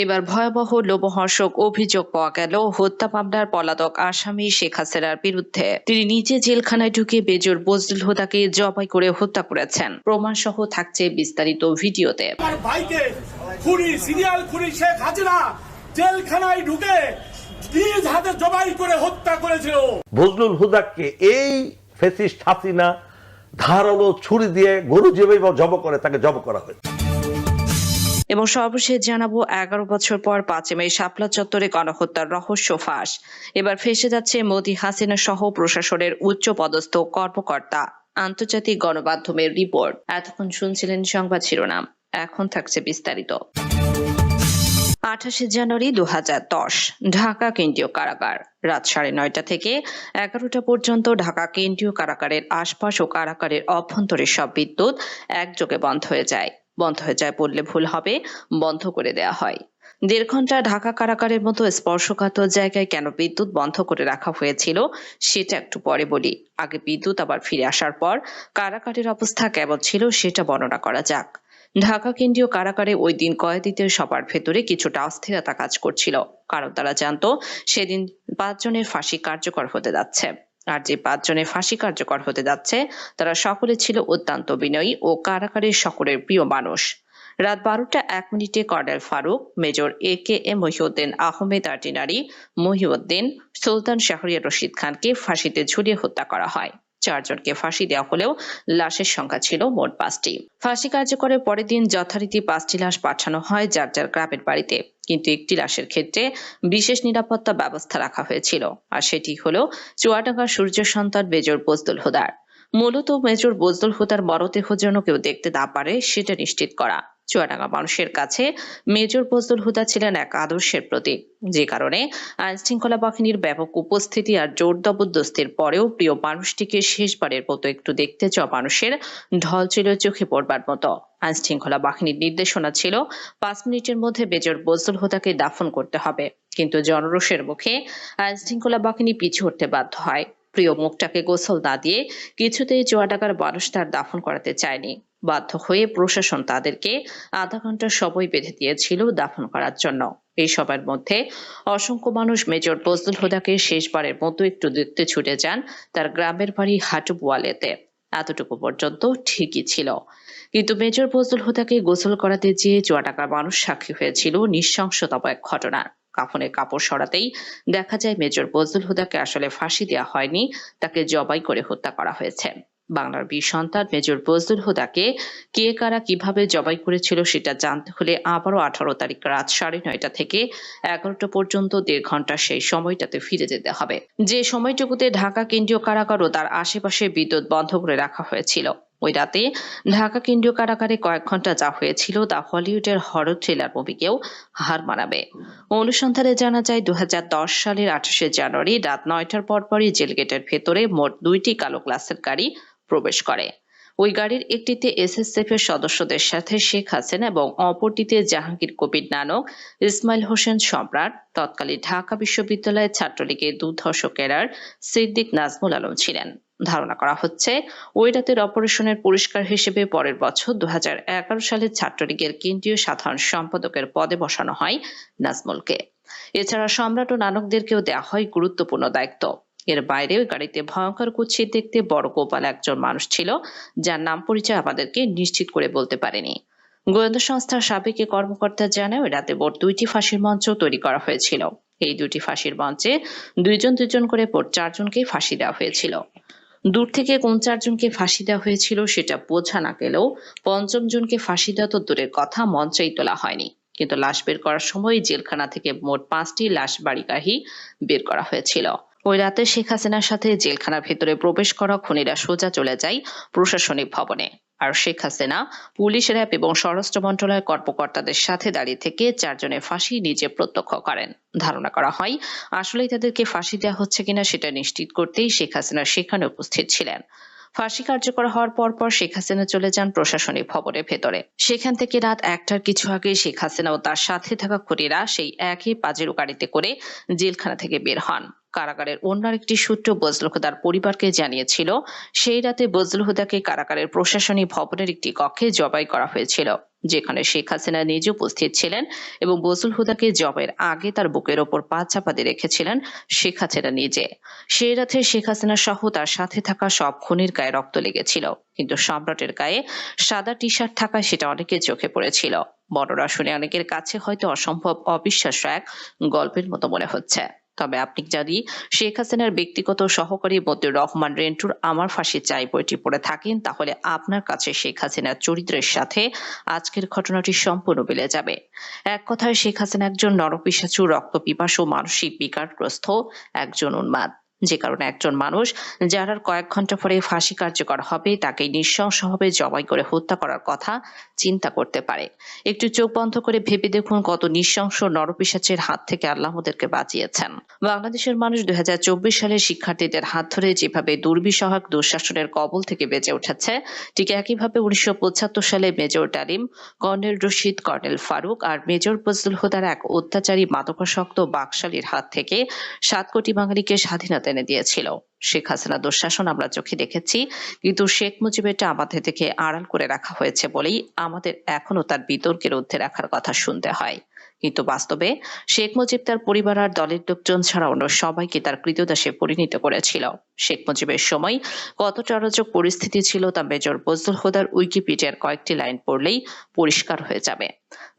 এবার ভয়াবহ লোমহর্ষক অভিযোগ পাওয়া গেল হত্যা মামলার পলাতক আসামি শেখ হাসিনার বিরুদ্ধে। তিনি নিজে জেলখানায় ঢুকে মেজর বজলুল হুদাকে জবাই করে হত্যা করেছেন। প্রমাণ সহ থাকছে বিস্তারিত ভিডিওতে। আমার ভাইকে খুনি, সিরিয়াল খুনি শেখ হাসিনা জেলখানায় ঢুকে নিজ হাতে জবাই করে হত্যা করেছিল। বজলুল হুদাকে এই ফ্যাসিস্ট হাসিনা ধারালো ছুরি দিয়ে গরু যেভাবে জব করে তাকে জব করা হয়েছে। এবং সর্বশেষ জানাবো 11 বছর পর 5 মে শাপলা চত্বরে গণহত্যার রহস্য ফাঁস। এবার ফেঁসে যাচ্ছে মোদি হাসিনা সহ প্রশাসনের উচ্চ পদস্থ কর্মকর্তা। আন্তর্জাতিক গণমাধ্যমের রিপোর্ট। এতক্ষণ শুনছিলেন সংবাদ শিরোনাম, এখন থাকছে বিস্তারিত। 28 জানুয়ারি 2010 ঢাকা কেন্দ্রীয় কারাগার। রাত 9:30 থেকে 11টা পর্যন্ত ঢাকা কেন্দ্রীয় কারাগারের আশপাশ ও কারাগারের অভ্যন্তরে সব বিদ্যুৎ একযোগে বন্ধ হয়ে যায় বললে ভুল হবে, বন্ধ করে দেয়া হয়। 1.5 ঘন্টা ঢাকা কারাগারের মতো স্পর্শকাতর জায়গায় কেন বিদ্যুৎ বন্ধ করে রাখা হয়েছিল সেটা একটু পরে বলি। আগে বিদ্যুৎ আবার ফিরে আসার পর কারাগারের অবস্থা কেমন ছিল সেটা বর্ণনা করা যাক। ঢাকা কেন্দ্রীয় কারাগারে ওই দিন কয়েদিদের সবার ভেতরে কিছুটা অস্থিরতা কাজ করছিল, কারণ তারা জানতো সেদিন 5 জনের ফাঁসি কার্যকর হতে যাচ্ছে। আর যে 5 জনের ফাঁসি কার্যকর হতে যাচ্ছে তারা সকলে ছিল অত্যন্ত বিনয়ী ও কারাগারের সকলের প্রিয় মানুষ। রাত 12:01 colonel Farooq, major AKM Mohiuddin Ahmed artillery, Mohiuddin, Sultan Shahriar Rashid খানকে ফাঁসিতে ঝুলিয়ে হত্যা করা হয়। 4 জনকে ফাঁসি দেওয়া হলেও লাশের সংখ্যা ছিল মোট 5টি। ফাঁসি কার্যকরের পরের দিন যথারীতি 5টি লাশ পাঠানো হয় যার যার গ্রামের বাড়িতে, কিন্তু একটি লাশের ক্ষেত্রে বিশেষ নিরাপত্তা ব্যবস্থা রাখা হয়েছিল, আর সেটি হলো চুয়াডাঙ্গার সূর্য সন্তান মেজর বজলুল হুদার। মূলত মেজর বজলুল হুদার মরদেহ যেন কেউ দেখতে না পারে সেটা নিশ্চিত করা। চুয়াডাঙ্গা মানুষের কাছে মেজর বজলুল হুদা ছিলেন এক আদর্শের প্রতীক, যে কারণে আইন শৃঙ্খলা বাহিনীর ব্যাপক উপস্থিতি আর জোর জবরদস্তির পরেও প্রিয় মানুষটিকে শেষবারের মতো একটু দেখতে চাওয়া মানুষের ঢল ছিল চোখে পড়বার মতো। আইন শৃঙ্খলা বাহিনীর নির্দেশনা ছিল 5 মিনিটের মধ্যে মেজর বজলুল হুদাকে দাফন করতে হবে, কিন্তু জনরোষের মুখে আইন শৃঙ্খলা বাহিনী পিছু হটতে বাধ্য হয়। প্রিয় মুখটাকে গোসল না দিয়ে কিছুতেই চুয়াডাঙ্গার মানুষ তার দাফন করাতে চায়নি। বাধ্য হয়ে প্রশাসন তাদেরকে আধা ঘন্টা সময় বেঁধে দিয়েছিল দাফন করার জন্য। এই সবার মধ্যে অসংখ্য মানুষ মেজর বজলুল হুদাকে শেষবারের মতো একটু দেখতে ছুটে যান তার গ্রামের বাড়ি হাটুবোয়ালেতে। এতটুকু পর্যন্ত ঠিকই ছিল, কিন্তু মেজর বজলুল হুদাকে গোসল করাতে যেয়ে চুয়াডাঙ্গার মানুষ সাক্ষী হয়েছিল নৃশংসতম এক ঘটনার। কাফনের কাপড় সরাতেই দেখা যায় মেজর বজলুল হুদাকে আসলে ফাঁসি দেওয়া হয়নি, তাকে জবাই করে হত্যা করা হয়েছে। বাংলার বীর সন্তান মেজর বজলুল হুদাকে কে কারা কিভাবে জবাই করেছিল সেটা জানতে হলে আবারও 18 তারিখ রাত 9:30 থেকে 11টা পর্যন্ত 1.5 ঘন্টা সেই সময়টাতে ফিরে যেতে হবে, যে সময়টুকুতে ঢাকা কেন্দ্রীয় কারাগার ও তার আশেপাশে বিদ্যুৎ বন্ধ করে রাখা হয়েছিল। ওই রাতে ঢাকা কেন্দ্রীয় কারাগারে কয়েক ঘন্টা যা হয়েছিল তা হলিউডের হরর থ্রিলার মুভিকেও হার মানাবে। অনুসন্ধানে জানা যায় 2010 সালের 28 জানুয়ারি রাত 9টার পরপরই জেল গেটের ভেতরে মোট 2টি কালো গ্লাসের গাড়ি প্রবেশ করে। ওই গাড়ির একটিতে SSF এর সদস্যদের সাথে শেখ হাসিনা এবং অপরটিতে জাহাঙ্গীর কবির নানক, ইসমাইল হোসেন সম্রাট, তৎকালীন ঢাকা বিশ্ববিদ্যালয়ের ছাত্রলীগের দুর্ধর্ষ ক্যাডার সিদ্দিক নাজমুল আলম ছিলেন। ধারণা করা হচ্ছে ওই রাতের অপারেশনের পুরস্কার হিসেবে পরের বছর 2011 সালে ছাত্রলীগের কেন্দ্রীয় সাধারণ সম্পাদকের পদে বসানো হয় নাজমুলকে। এছাড়া সম্রাট ও নানকদেরকেও দেওয়া হয় গুরুত্বপূর্ণ দায়িত্ব। এর বাইরে ওই গাড়িতে ভয়ঙ্কর কুৎসিত দেখতে বড় গোপাল একজন মানুষ ছিল, যার নাম পরিচয় আমাদেরকে নিশ্চিত করে বলতে পারেনি। গোয়েন্দা সংস্থার সাবেক কর্মকর্তা জানায় ওই রাতে মোট 2টি ফাঁসির মঞ্চ তৈরি করা হয়েছিল। এই 2টি ফাঁসির মঞ্চে 2 জন করে মোট 4 জনকে ফাঁসি দেওয়া হয়েছিল। দূর থেকে কোন 4 জনকে ফাঁসি দেওয়া হয়েছিল সেটা বোঝা না গেলেও 5ম জনকে ফাঁসি দেওয়া তো দূরের কথা, মঞ্চেই তোলা হয়নি। কিন্তু লাশ বের করার সময় জেলখানা থেকে মোট 5টি লাশ বাড়িগাহি বের করা হয়েছিল। ওই রাতে শেখ হাসিনার সাথে জেলখানার ভেতরে প্রবেশ করা খুনিরা সোজা চলে যায় প্রশাসনিক ভবনে, আর শেখ হাসিনা, পুলিশ, র্যাব এবং স্বরাষ্ট্র মন্ত্রণালয়ের কর্মকর্তাদের সাথে দাঁড়িয়ে থেকে 4 জনের ফাঁসি নিজে প্রত্যক্ষ করেন। ধারণা করা হয় আসলেই তাদেরকে ফাঁসি দেওয়া হচ্ছে কিনা সেটা নিশ্চিত করতেই শেখ হাসিনা সেখানে উপস্থিত ছিলেন। ফাঁসি কার্যকর হওয়ার পর শেখ হাসিনা চলে যান প্রশাসনিক ভবনের ভেতরে। সেখান থেকে রাত 1টার কিছু আগে শেখ হাসিনা ও তার সাথে থাকা খুনিরা সেই একই পাজেরো গাড়িতে করে জেলখানা থেকে বের হন। কারাগারের অন্য আরেকটি সূত্র বজলুল হুদার পরিবারকে জানিয়েছিল, সেই রাতে বজলুল হুদাকে কারাগারের প্রশাসনিক ভবনের একটি কক্ষে জবাই করা হয়েছিল, যেখানে শেখ হাসিনা নিজে উপস্থিত ছিলেন এবং বজলুল হুদাকে জবাইয়ের আগে তার বুকের ওপর পা চাপা দিয়ে রেখেছিলেন শেখ হাসিনা নিজে। সেই রাতে শেখ হাসিনা সহ তার সাথে থাকা সব খুনির গায়ে রক্ত লেগেছিল, কিন্তু সম্রাটের গায়ে সাদা টি শার্ট থাকায় সেটা অনেকের চোখে পড়েছিল। বড়রা শুনে অনেকের কাছে হয়তো অসম্ভব অবিশ্বাস্য এক গল্পের মতো মনে হচ্ছে। তবে আপনি যদি শেখ হাসিনার ব্যক্তিগত সহকারী মতিউর রহমান রেন্টুর আমার ফাঁসি চাই বইটি পড়ে থাকেন, তাহলে আপনার কাছে শেখ হাসিনার চরিত্রের সাথে আজকের ঘটনাটি সম্পূর্ণ মিলে যাবে। এক কথায় শেখ হাসিনা একজন নরপিশাচু, রক্তপিপাসু, মানসিক বিকারগ্রস্ত একজন উন্মাদ, যে কারণে একজন মানুষ যার আর কয়েক ঘন্টা পরে ফাঁসি কার্যকর হবে তাকে নৃশংসভাবে জবাই করে হত্যা করার কথা চিন্তা করতে পারে। একটু চোখ বন্ধ করে ভেবে দেখুন কত নৃশংস নরপিশাচের হাত থেকে আল্লাহ আমাদেরকে বাঁচিয়েছেন। বাংলাদেশের মানুষ 2024 সালে শিক্ষার্থীদের হাত ধরে যেভাবে দুর্বিষহক দুঃশাসনের কবল থেকে বেঁচে উঠেছে, ঠিক একইভাবে 1975 সালে মেজর ডালিম, কর্নেল রশিদ, কর্নেল ফারুক আর মেজর বজলুল হুদার এক অত্যাচারী মাদকাসক্ত বাকশালীর হাত থেকে 7 কোটি বাঙালিকে স্বাধীনতা এনে দিয়েছিল। শেখ হাসিনা দুঃশাসন আমরা চোখে দেখেছি, কিন্তু শেখ মুজিবেরটা আমাদের থেকে আড়াল করে রাখা হয়েছে বলেই আমাদের এখনো তার বিতর্কের ঊর্ধ্বে রাখার কথা শুনতে হয়। কিন্তু বাস্তবে শেখ মুজিব তার পরিবার আর দলের লোকজন ছাড়া অন্য সবাইকে তার কৃতদাসে পরিণত করেছিল। শেখ মুজিবের সময় কতটা অরাজক পরিস্থিতি ছিল তা মেজর বজলুল হুদার উইকিপিডিয়ার কয়েকটি লাইন পড়লেই পরিষ্কার হয়ে যাবে।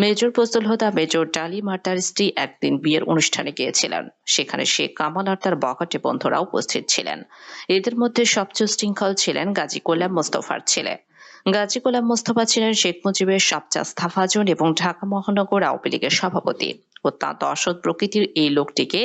মেজর বজলুল হুদা, মেজর ডালিম আর তার স্ত্রী একদিন বিয়ের অনুষ্ঠানে গিয়েছিলেন। সেখানে শেখ কামাল আর তার বখাটে বন্ধুরা উপস্থিত ছিলেন। এদের মধ্যে সবচেয়ে শৃঙ্খল ছিলেন গাজী গোলাম মোস্তফার ছেলে। গাজী গোলাম মোস্তফা ছিলেন শেখ মুজিবের সবচেয়ে আস্থাভাজন এবং ঢাকা মহানগর আওয়ামী লীগের সভাপতি। অত্যন্ত অসৎ প্রকৃতির এই লোকটিকে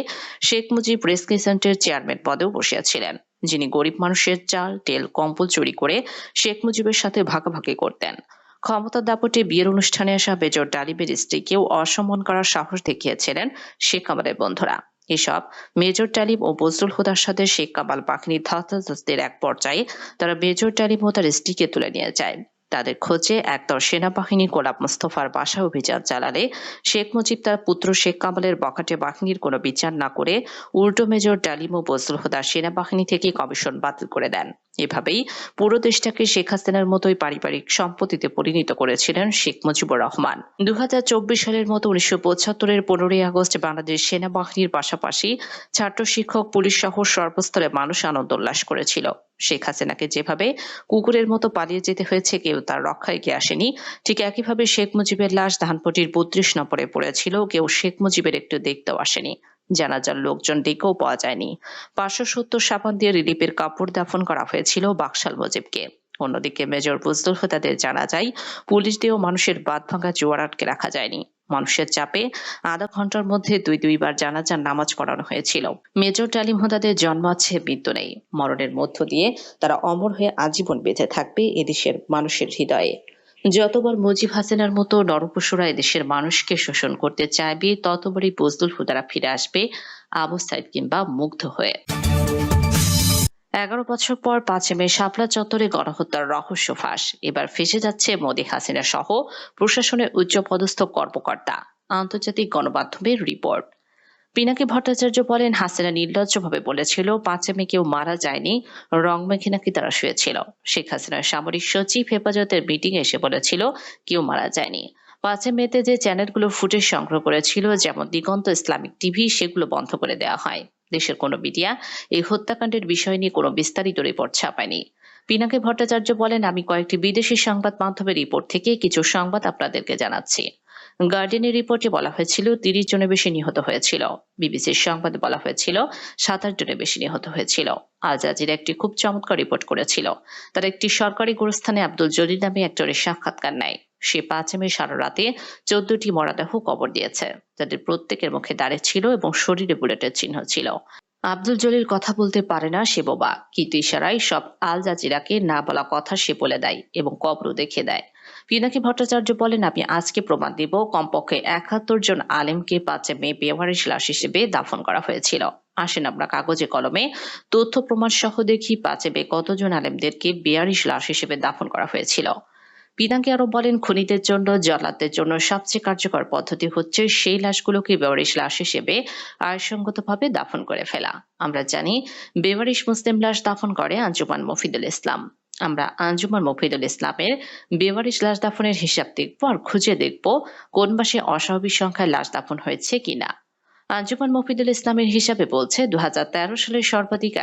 শেখ মুজিব প্রেস ক্রিসেন্টের চেয়ারম্যান পদেও বসিয়েছিলেন, যিনি গরিব মানুষের চাল, তেল, কম্বল চুরি করে শেখ মুজিবের সাথে ভাগাভাগি করতেন। ক্ষমতার দাপটে বিয়ের অনুষ্ঠানে আসা মেজর ডালিমের স্ত্রীকেও অসম্মান করার সাহস দেখিয়েছিলেন শেখ কামালের বন্ধুরা। এসব মেজর ডালিম ও বজলুল হুদার সাথে শেখ কামাল বাহিনীর ধস্তাধস্তির এক পর্যায়ে তারা মেজর ডালিম ও তার স্ত্রীকে তুলে নিয়ে যায়। তাদের খোঁজে একদল সেনাবাহিনী গোলাম মোস্তফার বাসায় অভিযান চালালে শেখ মুজিব তার পুত্র শেখ কামালের বখাটে বাহিনীর কোনো বিচার না করে উল্টো মেজর ডালিম ও বজলুল হুদার সেনাবাহিনী থেকে কমিশন বাতিল করে দেন। এভাবেই পুরো দেশটাকে শেখ হাসিনার মতোই পারিবারিক সম্পত্তিতে পরিণত করেছিলেন শেখ মুজিবুর রহমান। 2024 সালের মতো 1975-এর 15ই আগস্ট বাংলাদেশ সেনাবাহিনীর পাশাপাশি ছাত্র, শিক্ষক, পুলিশ সহ সর্বস্তরে মানুষ আনন্দ উল্লাস করেছিল। শেখ হাসিনাকে যেভাবে কুকুরের মতো পালিয়ে যেতে হয়েছে, কেউ তার রক্ষায় এগিয়ে আসেনি, ঠিক একইভাবে শেখ মুজিবের লাশ ধানপটির 32 নম্বরে পড়েছিল, কেউ শেখ মুজিবের একটু দেখতেও আসেনি। জানাজার লোকজন ডেকেও পাওয়া যায়নি। 570 সাবান দিয়ে রিলিফের কাপড় দাফন করা হয়েছিল বাকশাল মুজিবকে। অন্যদিকে মেজর বজলুল হুদাদের জানাজায় পুলিশ দিয়েও মানুষের বাঁধ ভাঙা জোয়ার আটকে রাখা যায়নি। মানুষের চাপে আধা ঘন্টার মধ্যে দুইবার জানাজার নামাজ পড়ানো হয়েছিল। মেজর ডালিম হুদাদের জন্ম আছে, মৃত্যু নেই। মরণের মধ্য দিয়ে তারা অমর হয়ে আজীবন বেঁচে থাকবে এদেশের মানুষের হৃদয়ে। যতবার মুজিব হাসিনার মতো নরপশুরা এদেশের মানুষকে শোষণ করতে চাইবে, ততবারই বজলুল হুদারা ফিরে আসবে আবু সাইদ কিংবা মুগ্ধ হয়ে। 11 বছর পর 5 মে শাপলা চত্বরে গণহত্যার রহস্য ফাঁস। এবার ফেঁসে যাচ্ছে মোদি, হাসিনা সহ প্রশাসনের উচ্চপদস্থ কর্মকর্তা। আন্তর্জাতিক গণমাধ্যমের রিপোর্ট। পিনাকি ভট্টাচার্য বলেন, হাসিনা নির্লজ্জভাবে বলেছিল 5 মে কেউ মারা যায়নি, রং মেখে নাকি তারা শুয়েছিল। শেখ হাসিনার সামরিক সচিব হেফাজতের মিটিং এসে বলেছিল কেউ মারা যায়নি। 5 মেতে যে চ্যানেলগুলো ফুটেজ সংগ্রহ করেছিল, যেমন দিগন্ত, ইসলামিক টিভি, সেগুলো বন্ধ করে দেওয়া হয়। দেশের কোনো মিডিয়া এই হত্যাকাণ্ডের বিষয় নিয়ে কোনো বিস্তারিত রিপোর্ট ছাপায়নি। পিনাকি ভট্টাচার্য বলেন, আমি কয়েকটি বিদেশি সংবাদ মাধ্যমের রিপোর্ট থেকে কিছু সংবাদ আপনাদেরকে জানাচ্ছি। গার্ডিয়ানের রিপোর্টে বলা হয়েছিল 30 জনের বেশি নিহত হয়েছিল। বিবিসির সংবাদে বলা হয়েছিল 27 জনের বেশি নিহত হয়েছিল। আল জাজিরা একটি খুব চমৎকার রিপোর্ট করেছিল। তার একটি সরকারি গোরস্থানে আব্দুল জলিল নামে একজনের সাক্ষাৎকার নেয়। সে 5 মে সারা রাতে 14টি মরদেহ কবর দিয়েছে, যাদের প্রত্যেকের মুখে দাড়ি ছিল এবং শরীরে বুলেটের চিহ্ন ছিল। আব্দুল জলিল কথা বলতে পারে না, সে বোবা, কিন্তু ইশারায় সব আল জাজিরাকে না বলা কথা সে বলে দেয় এবং কবরও দেখিয়ে দেয়। পিনাকি ভট্টাচার্য বলেন, আমি আজকে প্রমাণ দিব কমপক্ষে 71 জন আলেমকে 5 মে বেওয়ারিশ লাশ হিসেবে দাফন করা হয়েছিল। আসেন আমরা কাগজে কলমে তথ্য প্রমাণ সহ দেখি 5 মে কতজন আলেমদেরকে বেওয়ারিশ লাশ হিসেবে দাফন করা হয়েছিল। পিনাকি আরো বলেন, খুনিদের জন্য, জল্লাদদের জন্য সবচেয়ে কার্যকর পদ্ধতি হচ্ছে সেই লাশগুলোকে বেওয়ারিশ লাশ হিসেবে আইনসঙ্গতভাবে দাফন করে ফেলা। আমরা জানি বেওয়ারিশ মুসলিম লাশ দাফন করে আঞ্জুমান মফিদুল ইসলাম। আমরা আঞ্জুমান মফিদুল ইসলামের বেওয়ারিশ লাশ দাফনের হিসাব দেখব আর খুঁজে দেখব কোন মাসে অস্বাভাবিক সংখ্যায় লাশ দাফন হয়েছে কিনা। আঞ্জুমান মফিদুল ইসলামের হিসাবে বলছে 2013 সালে সর্বাধিক